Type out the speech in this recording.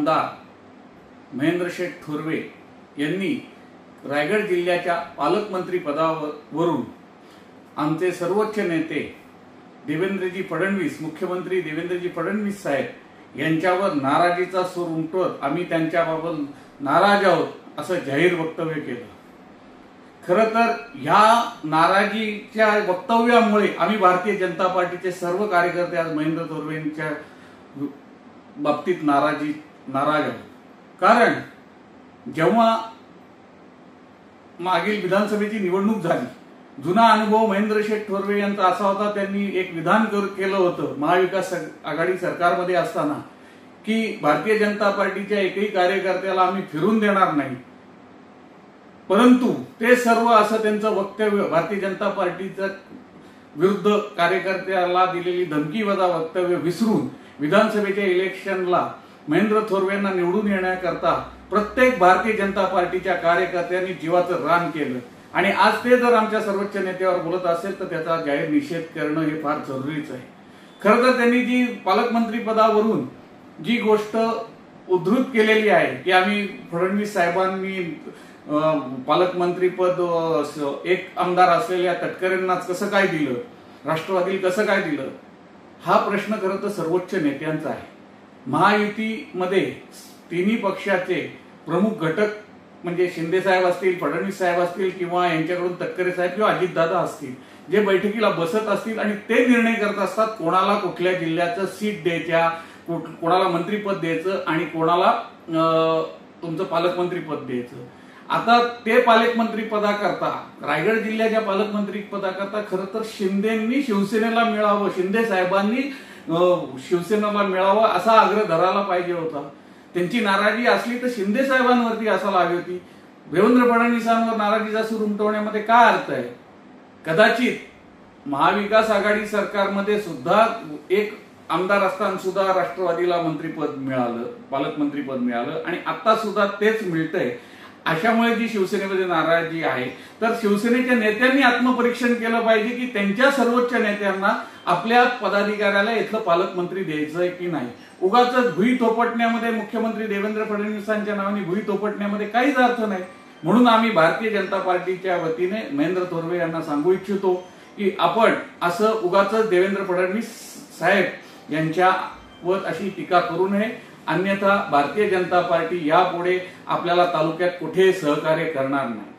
आमदार महेंद्र शेठ थोरवे यांनी रायगड जिल्ह्याच्या पालकमंत्री पदावरून आमचे सर्वोच्च नेते देवेंद्रजी फडणवीस, मुख्यमंत्री देवेंद्रजी फडणवीस साहेब यांच्यावर नाराजीचा सूर उमटवत आम्ही त्यांच्याबाबत नाराज आहोत असं जाहीर वक्तव्य केलं। खरं तर ह्या नाराजीच्या वक्तव्यामुळे आम्ही भारतीय जनता पार्टीचे सर्व कार्यकर्ते आज महेंद्र थोरवे यांच्या बाबतीत नाराज आहोत। कारण जेव्हा मागील विधानसभेची निवडणूक झाली, जुना अनुभव महेंद्र शेठ थोरवे यांचा असा होता, त्यांनी एक विधान केलं होतं महाविकास आघाडी सरकारमध्ये असताना की भारतीय जनता पार्टीच्या एकही कार्यकर्त्याला आम्ही फिरून देणार नाही। परंतु ते सर्व असं त्यांचं वक्तव्य भारतीय जनता पार्टीच्या विरुद्ध कार्यकर्त्याला दिलेली धमकीवजा वक्तव्य विसरून विधानसभेच्या इलेक्शनला महेंद्र थोरवे यांना निवडून येण्याकरता प्रत्येक भारतीय जनता पार्टीच्या कार्यकर्त्यांनी जीवाचं रान केलं। आणि आज ते जर आमच्या सर्वोच्च नेत्यावर बोलत असेल तर त्याचा जाहीर निषेध करणं हे फार जरुरीच आहे। खरं तर त्यांनी जी पालकमंत्री पदावरून जी गोष्ट उद्धृत केलेली आहे की आम्ही फडणवीस साहेबांनी पालकमंत्री पद एक आमदार असलेल्या तटकरेंनाच कसं काय दिलं, राष्ट्रवादीला कसं काय दिलं, हा प्रश्न खरं तर सर्वोच्च नेत्यांचा आहे। महायुतीमध्ये तिन्ही पक्षाचे प्रमुख घटक म्हणजे शिंदे साहेब असतील, फडणवीस साहेब असतील किंवा यांच्याकडून तटकरे साहेब किंवा अजितदादा असतील, जे बैठकीला बसत असतील आणि ते निर्णय करत असतात कोणाला कुठल्या जिल्ह्याचं सीट द्यायच्या, कोणाला मंत्रीपद द्यायचं आणि कोणाला तुमचं पालकमंत्री पद द्यायचं। आता ते पालकमंत्री पदाकरता, रायगड जिल्ह्याच्या पालकमंत्री पदाकरता खरं तर शिंदेंनी शिवसेनेला मिळावं, शिंदे साहेबांनी शिवसेनेला मिळावं असा आग्रह धरायला पाहिजे होता। त्यांची नाराजी असली तर शिंदे साहेबांवरती असायला हवी होती। देवेंद्र फडणवीसांवर नाराजीचा सूर उमटवण्यामध्ये काय अर्थ आहे? कदाचित महाविकास आघाडी सरकारमध्ये सुद्धा एक आमदार असताना सुद्धा राष्ट्रवादीला मंत्रीपद मिळालं, पालकमंत्रीपद मिळालं आणि आता सुद्धा तेच मिळतंय। अशामुळे जी शिवसेनेमध्ये नाराजी आहे तर शिवसेनेच्या नेत्यांनी आत्मपरीक्षण केलं पाहिजे की त्यांच्या सर्वोच्च नेत्यांना आपल्या पदाधिकाऱ्याला इथलं पालकमंत्री द्यायचंय की नाही। उगाच भुई थोपटण्यामध्ये, मुख्यमंत्री देवेंद्र फडणवीसांच्या नावाने भुई थोपटण्यामध्ये काहीच अर्थ नाही। म्हणून आम्ही भारतीय जनता पार्टीच्या वतीने महेंद्र थोरवे यांना सांगू इच्छितो की आपण असं उगाच देवेंद्र फडणवीस साहेब यांच्यावर अशी टीका करू नये, अन्यथा भारतीय जनता पार्टी यापुढे आपल्याला तालुक्यात कुठे सहकार्य करणार नाही।